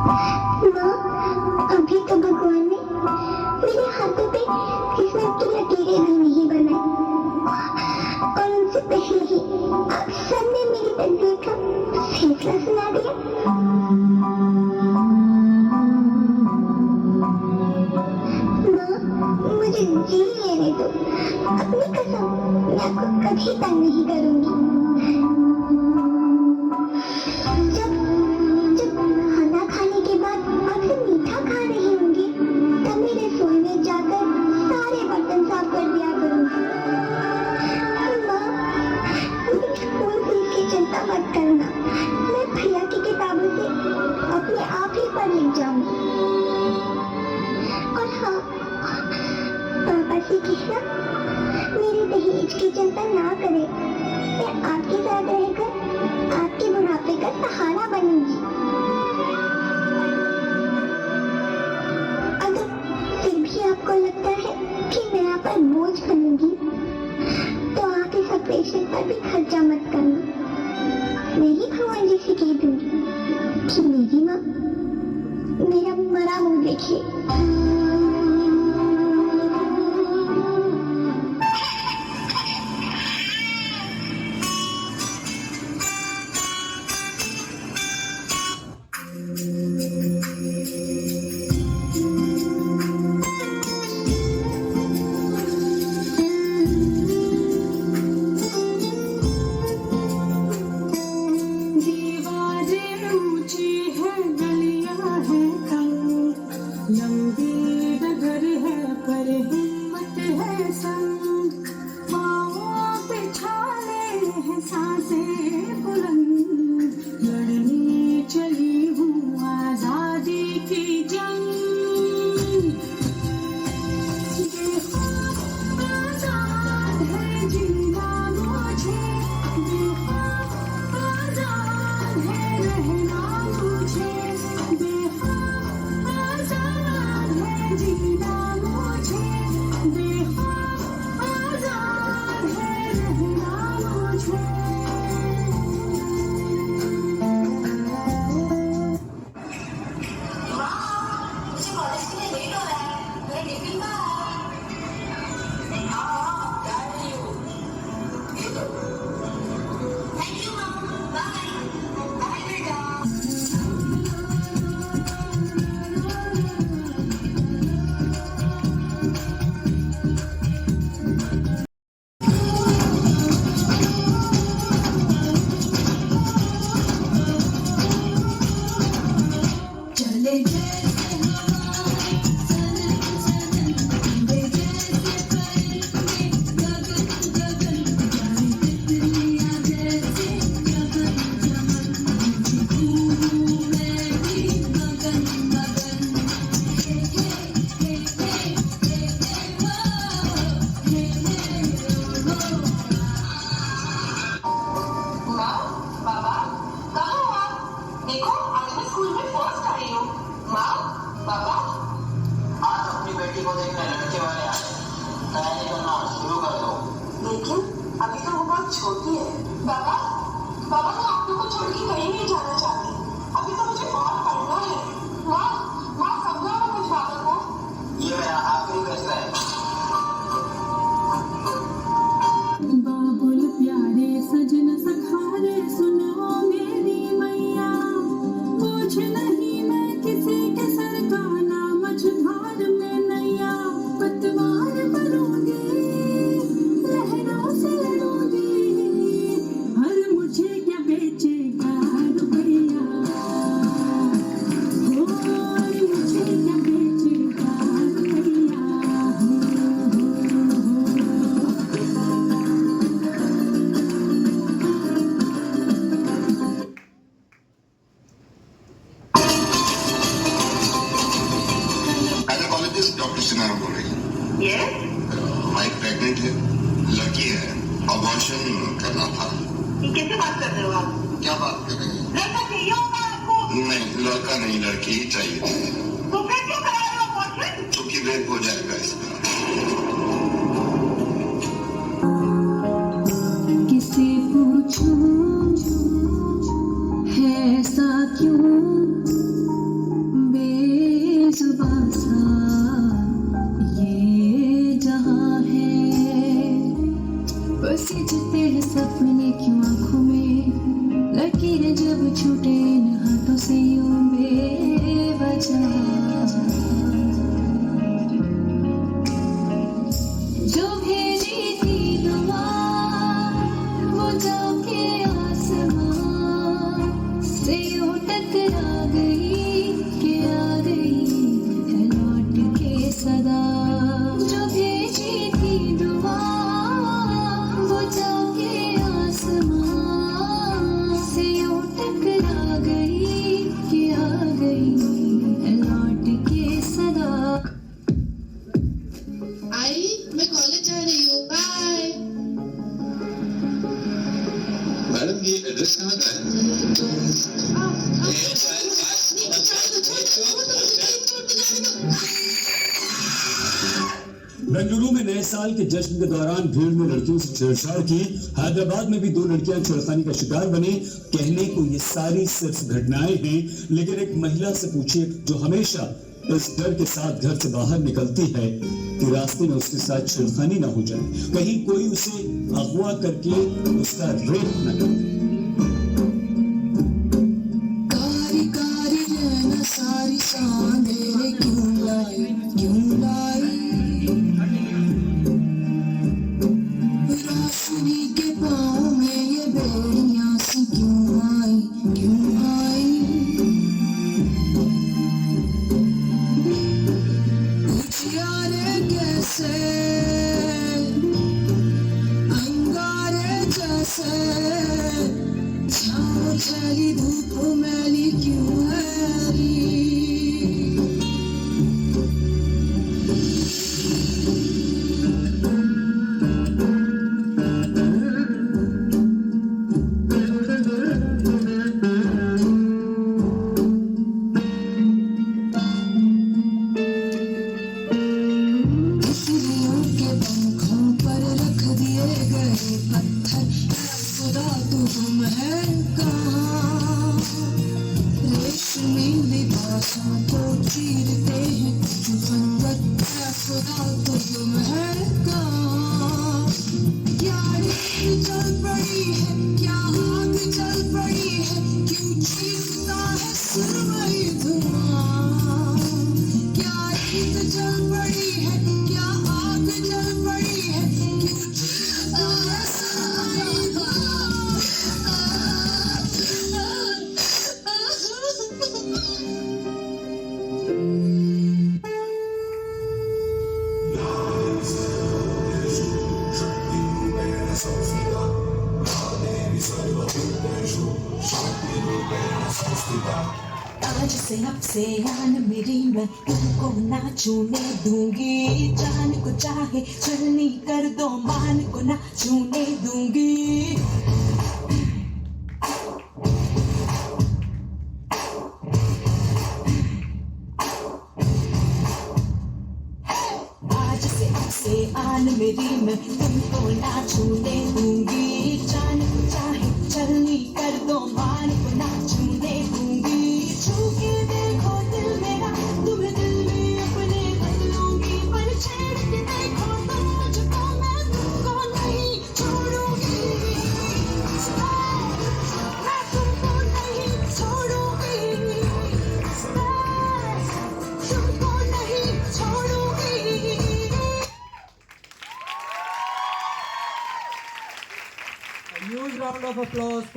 माँ, अभी तो भगवान ने मेरे हाथों पे किस्मत की लकीरें भी नहीं बनाई, और उनसे पहले ही आप सबने मेरी तकदीर का फैसला सुना दिया। माँ, मुझे जी लेने दो। अपनी कसम, मैं आपको कभी तंग नहीं करूंगी। जब जब खाना खाने के बाद आपसे मीठा खा रही होंगी, तब मेरे रसोई में जाकर सारे बर्तन साफ कर दिया करूंगी। माँ, स्कूल फीस की चिंता मत करना, मैं भैया की किताबों से अपने आप ही पढ़ लिख जाऊंगी। और हाँ, पापा से कहना मेरे दहेज की चिंता ना करे, मैं आपके साथ रहकर आपके बुढ़ापे का सहारा बनूंगी। अगर फिर भी आपको लगता है कि मैं आप पर बोझ बनूंगी, तो आप इस ऑपरेशन पर भी खर्चा मत करना। मैं ही भगवान जी से कह दूंगी कि मेरी माँ मेरा मरा मुंह देखिए। छोटी है। बाबा बाबा मैं आप लोगों को छोड़ के कहीं नहीं जाना चाहती, अभी तो मुझे बहुत पढ़ना है। माँ माँ समझाओ कुछ बाबा को। ये मेरा आखिरी फैसला है। बाबुल प्यारे सजन सखारे सुनो मेरी मैया, बोझ नहीं मैं किसी के सर का, ना मझधार में नैया, पतवार बनूंगी लहरों से लड़ूंगी, हर मुझे क्या बेचेगा रुपया, हो मुझे क्या बेचेगा रुपया, गायनेकोलॉजिस्ट डॉक्टर सिनारा बोल रही है। ये वाइफ प्रेग्नेंट है, लड़की है, अबॉर्शन करना था। ये कैसे बात कर रहे हो आप? क्या बात कर रही हैं? लड़का चाहिए होगा आपको? नहीं, लड़का नहीं, लड़की ही चाहिए। तो फिर क्यों करा रहे हो अबॉर्शन? क्योंकि रेप हो जाएगा इसका। किसे पूछूं ऐसा क्यों, खुशियों में बचा जो भेजी थी दुआ वो जाके आसमां से यूं टकरा गई कि आ गई है लौट के सदा जो भेजी थी दुआ वो जाके आसमां से यूं टकरा गई कि आ गई है लौट के सदा। आई मैं कॉलेज जा रही हूँ बाय। मैडम ये एड्रेस कहाँ का है? बेंगलुरु में नए साल के जश्न के दौरान भीड़ में लड़कियों से छेड़छाड़ की। हैदराबाद में भी 2 लड़कियां छेड़खानी का शिकार बनी। कहने को ये सारी सिर्फ घटनाएं हैं, लेकिन एक महिला से पूछिए जो हमेशा इस डर के साथ घर से बाहर निकलती है कि रास्ते में उसके साथ छेड़खानी ना हो जाए, कहीं कोई उसे अगवा करके उसका रेप न करे। कारी कारी रहना सारी सांधेरे क्यों लाई रोशनी के पाँव में ये बेड़ियां सी क्यों आई उजियारे कैसे अंगारे जैसे छाँव छली धूप मैली क्यों है तितलियों के पंखों पर रख दिए गए पत्थर खुदा तू गुम है कहाँ रेशमी लिबासों को चीरते हैं चुकंदर खुदा तू गुम है कहाँ क्या रेत जल पड़ी है क्या आग जल पड़ी है क्यों चीखता है सुरमई धुआं क्या रेत जल पड़ी है क्या आग जल पड़ी है क्यों चीखता है सुरमई धुआं। आज से अब से आन मेरी मैं तुमको ना छूने दूंगी जान को चाहे चलनी कर दो मान को ना छूने दूंगी। आज से अब से आन मेरी मैं तुमको ना छूने दूंगी जान को चाहे चलनी कर दो मान को ना छूने दूंगी। छू के देखो दिल मेरा तुम्हें दिल में अपने बदलूंगी पर छेड़ के देखो तो मुझको मैं तुमको नहीं छोड़ूंगी। मैं तुमको नहीं छोड़ूंगी तुमको नहीं छोड़ूंगी। A huge round of applause.